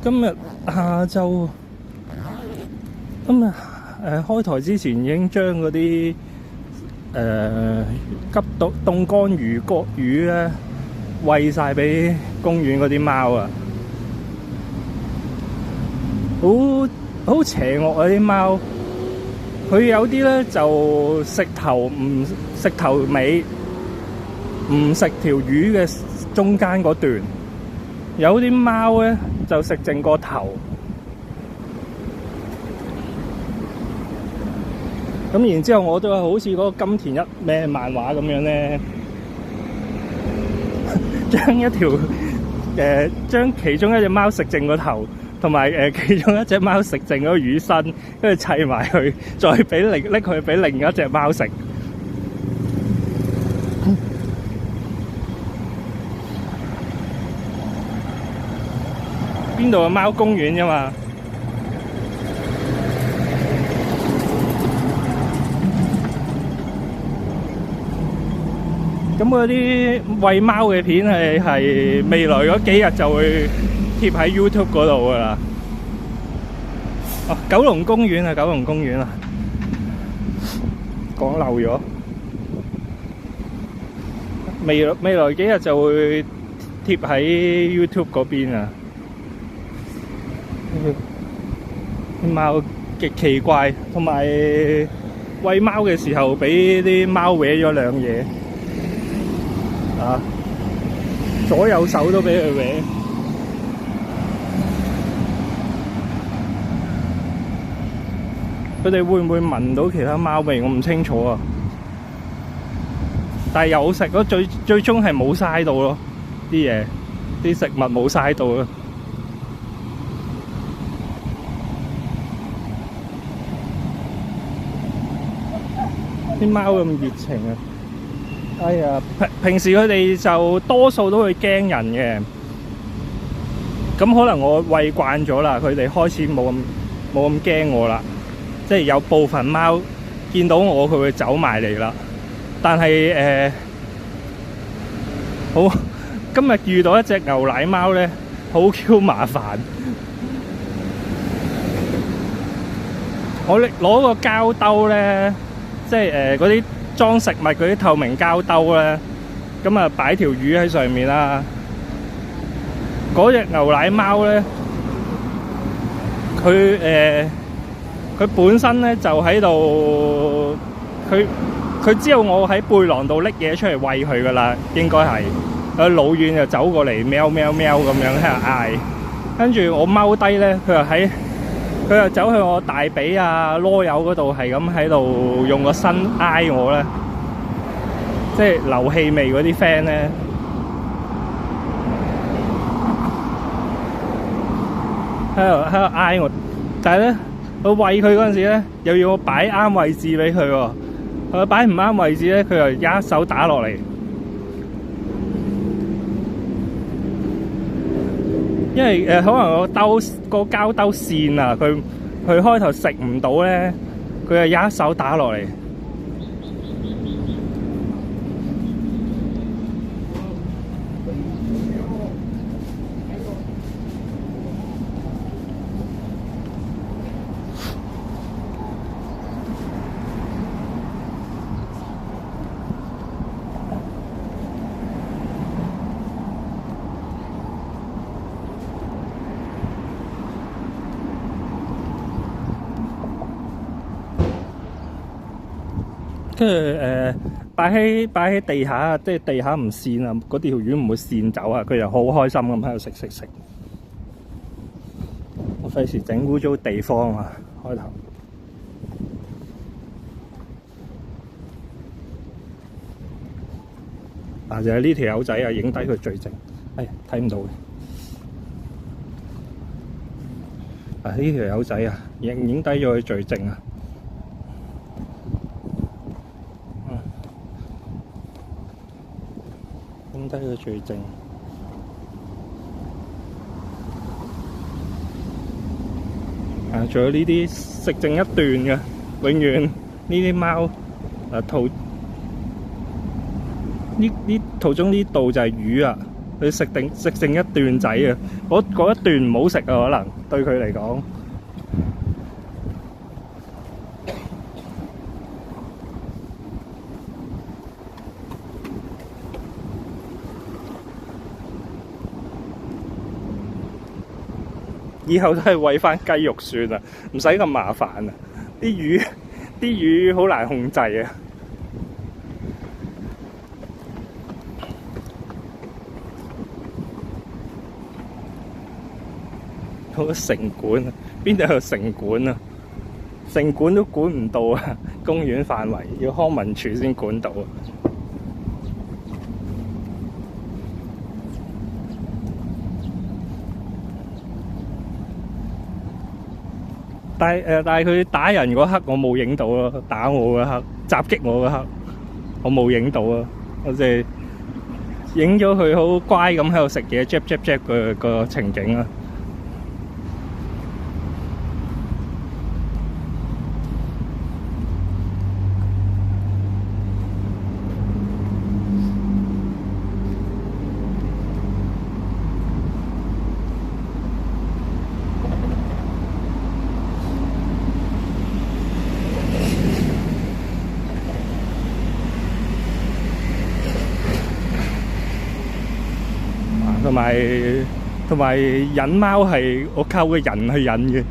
今日下晝，開台之前已經將嗰啲急凍乾魚咧餵晒俾公園嗰啲貓啊！好邪惡啊啲貓，佢有啲咧就食頭唔食頭尾，唔食條魚嘅中間嗰段。有啲貓咧就食淨個頭。咁然之後我都係好似嗰個金田一咩漫畫咁樣咧，將其中一隻貓食淨個頭，同埋其中一隻貓食淨嗰個魚身，跟住砌埋佢，再拎佢俾另一隻貓食。邊度嘅貓公園啫嘛？咁嗰啲餵貓嘅片係未來嗰幾日就會貼喺 YouTube 嗰度噶啦。哦，九龍公園啊，講漏咗。未來幾日就會貼喺 YouTube 嗰邊啊。啲貓極奇怪，同埋餵貓嘅時候俾啲貓搲咗兩嘢。左右手都俾佢搲，佢哋會唔會聞到其他貓味？我唔清楚啊。但係有食咯，最終係冇嘥到咯，啲食物冇嘥到咯。啲貓咁熱情啊！哎呀，平時佢哋就多數都會驚人嘅，咁可能我餵慣咗啦，佢哋開始冇咁驚我啦。即係有部分貓見到我，佢會走埋嚟啦。但係今日遇到一隻牛奶貓咧，好 Q 麻煩。我攞個膠兜咧，即係嗰啲裝食物嗰啲透明膠兜咧，咁啊擺條魚喺上面啦。嗰隻牛奶貓咧，佢本身咧就喺度，佢知道我喺背囊度拎嘢出嚟餵佢噶啦，應該係佢老遠就走過嚟喵喵喵咁樣喺度嗌，跟住我踎低咧，佢又走去我大髀啊囉柚嗰度，係咁喺度用個身挨我咧，即係流氣味嗰啲 friend 咧，喺度挨我。但係咧，我餵佢嗰陣時咧，又要我擺啱位置俾佢喎。佢擺唔啱位置咧，佢又一手打落嚟。因為可能個膠兜線啊，佢開頭食唔到咧，佢又一手打落嚟。跟住擺喺地下，即係地下唔跣啊，嗰條魚唔會跣走啊，佢又好開心咁喺度食。我費事整污糟地方啊，開頭。就係呢條友仔啊，影低佢最正。睇唔到嘅。呢條友仔啊，影低咗佢最正啊。影低佢最正。仲有呢啲食剩一段嘅，永遠呢啲貓途中呢度就係魚啊，佢食剩一段仔啊！嗰一段唔好食啊，可能對佢嚟講。以後都係餵翻雞肉算啦，唔使咁麻煩啊！啲魚好難控制啊！嗰個城管啊，邊度有城管啊？城管都管唔到啊！公園範圍要康文署先管到啊！但係佢打人嗰刻我冇影到咯，打我嗰刻，襲擊我嗰刻，我冇影到啊！我淨係影咗佢好乖咁喺度食嘢，jab 個情景啊！同埋引貓係我靠個人去引嘅。